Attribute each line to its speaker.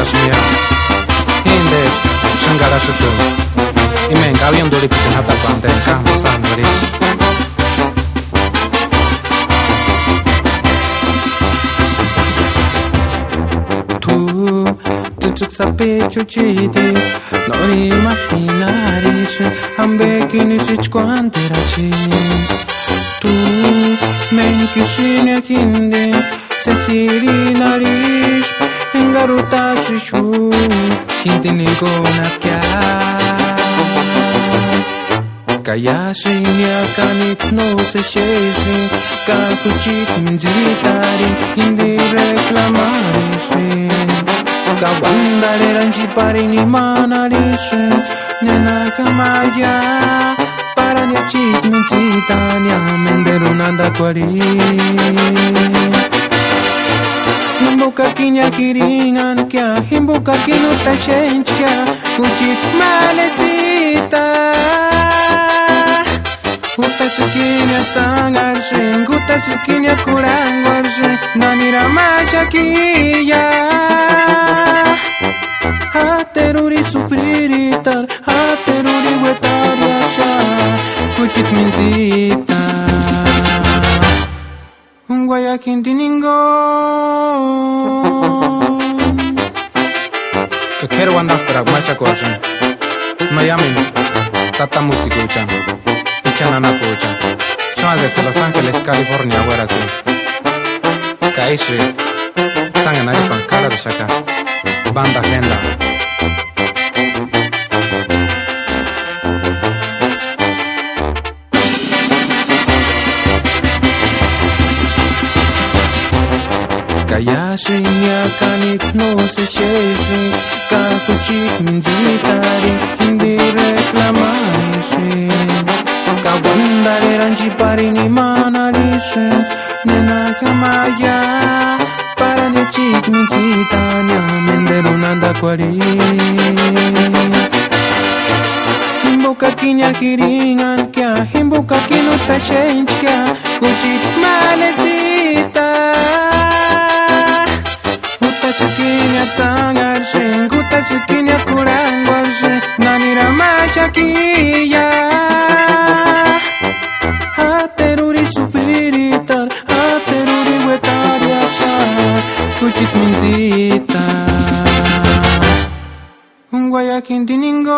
Speaker 1: shmira Indes shangara shutu Imen kavion duri pitin hata kwante Kahmo samari Tu sape ciucite Non imaginarisci Ambechinici quanteraci Tu menkishine kinde Sensiri narish Engarutashi shu Hintini gonakya Kayashi nyakanik no se sheshi Kakuchik minzitari Hindi reclamarishi Kawandare ranchi parini manarishi Nena kamaya Para nyachik minzita Nyamenderu nanda kwari Himbuka kinya kiringan kya Himbuka kinuta shench kya Uchik malesita Guta shikinya sangarshin Guta shikinya kurangwarshin Nanira mashakiya Hateruri sufriritar Hateruri wetariasha Kuchit minzita Guayaquín tiningo Que quiero andar para macha cosa Miami Tata música ucha Ichan anapo ucha Son desde Los Ángeles, California, ahora tú Kaishi Sangan ahí con cara de shaka Banda agenda Kayashi nyakanik no se sheshi Kakuchik minzitari Hindi reclamarishi Kawandare ranchi parini manarishi Nena kamaya Para nyachik minzita Nyamenderu nanda kwari Himbuka kinya kiringan kya Himbuka kinuta shench kya Kuchik malesita Shikinya tangarshin Guta shikinya kurangwarshin Nanira mashakiya Hateruri sufriritar Hateruri wetariasha Kuchit minzita Guayaquín tiningo